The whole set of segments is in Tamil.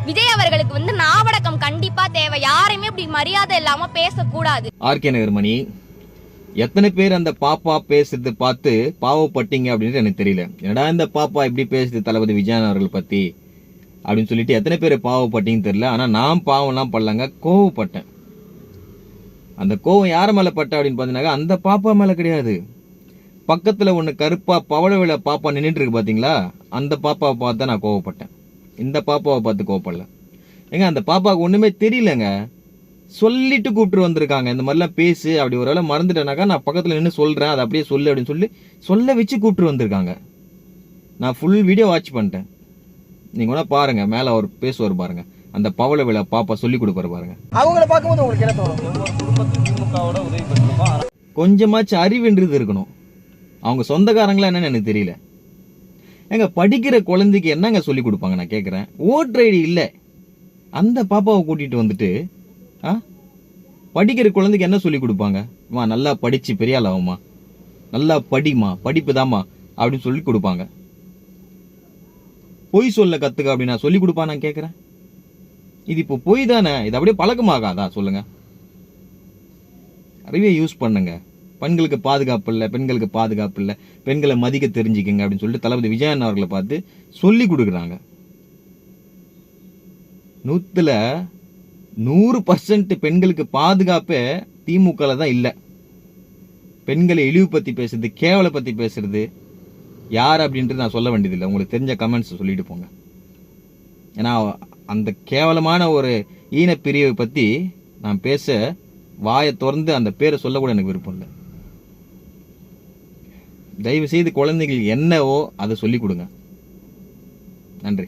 விஜய் அவர்களுக்கு வந்து நாவடக்கம் கண்டிப்பா தேவை. யாரையுமே இப்படி மரியாதை இல்லாம பேசக்கூடாது. ஆர்கே நகர் மணி, எத்தனை பேர் அந்த பாப்பா பேசுறது பார்த்து பாவப்பட்டீங்க அப்படின்னு எனக்கு தெரியல. என்னடா இந்த பாப்பா இப்படி பேசுது தளபதி விஜயன் அவர்கள் பத்தி அப்படின்னு சொல்லிட்டு எத்தனை பேர் பாவப்பட்டீங்கன்னு தெரியல. ஆனா நான் பாவம்லாம் பண்ணலங்க, கோவப்பட்டேன். அந்த கோவம் யார மேல பட்ட அப்படின்னு பாத்தீங்கன்னா அந்த பாப்பா மேல கிடையாது. பக்கத்துல ஒண்ணு கருப்பா பவள விழா பாப்பா நின்றுட்டு இருக்கு பாத்தீங்களா, அந்த பாப்பாவை பார்த்து நான் கோவப்பட்டேன். இந்த பாப்பாவை பார்த்து கோவப்படல. ஏங்க அந்த பாப்பாவுக்கு ஒண்ணுமே தெரியலங்க, சொல்லிட்டு கூப்பிட்டு வந்திருக்காங்க. இந்த மாதிரிலாம் பேசு, அப்படி ஒரு வேளை மறந்துட்டேனாக்கா நான் பக்கத்துல நின்று சொல்றேன், அதை அப்படியே சொல்லு அப்படின்னு சொல்லி சொல்ல வச்சு கூப்பிட்டு வந்திருக்காங்க. நான் ஃபுல் வீடியோ வாட்ச் பண்ணிட்டேன். நீங்க வேணா பாருங்க, மேல அவர் பேசுவார் பாருங்க, அந்த பவள விழா பாப்பா சொல்லி கொடுப்பாரு பாருங்க. அவங்கள பார்க்கும்போது உங்களுக்கு என்ன தோணும்? கொஞ்சமாச்சும் அறிவுன்றது இருக்கணும். அவங்க சொந்தக்காரங்களா என்னன்னு எனக்கு தெரியல. எங்க படிக்கிற குழந்தைக்கு என்னங்க சொல்லி கொடுப்பாங்க நான் கேட்கறேன். ஓட்டர் ஐடி இல்ல, அந்த பாப்பாவை கூட்டிட்டு வந்துட்டு படிக்கிற குழந்தைக்கு என்ன சொல்லி கொடுப்பாங்க? நல்லா படிச்சு பெரிய ஆள் ஆகுமா, நல்லா படிமா, படிப்பு தாமா அப்படின்னு சொல்லி கொடுப்பாங்க. பொய் சொல்ல கத்துக்க அப்படின்னு நான் சொல்லி கொடுப்பா நான் கேட்கறேன். இது இப்போ பொய் தானே, இது அப்படியே பழக்கமாகாதா சொல்லுங்க? அறிவே யூஸ் பண்ணுங்க. பெண்களுக்கு பாதுகாப்பு இல்லை, பெண்களுக்கு பாதுகாப்பு இல்லை, பெண்களை மதிக்க தெரிஞ்சுக்கங்க அப்படின்னு சொல்லிட்டு தளபதி விஜயன் அவர்களை பார்த்து சொல்லி கொடுக்குறாங்க. 100% பெண்களுக்கு பாதுகாப்பே திமுக தான் இல்லை. பெண்களை இழிவு பத்தி பேசுறது, கேவலை பத்தி பேசுறது யார் அப்படின்றது நான் சொல்ல வேண்டியதில்லை. உங்களுக்கு தெரிஞ்ச கமெண்ட்ஸ் சொல்லிட்டு போங்க. ஏன்னா அந்த கேவலமான ஒரு ஈனப்பிரிவை பத்தி நான் பேச வாயை திறந்து அந்த பேரை சொல்ல கூட எனக்கு விருப்பம் இல்லை. தயவு செய்து குழந்தைகள் என்னவோ அதை சொல்லிக் கொடுங்க. நன்றி.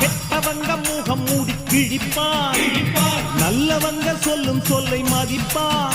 கெட்டவங்க முகம் மூடி கிழிப்பான், நல்லவங்க சொல்லும் சொல்லை மதிப்பான்.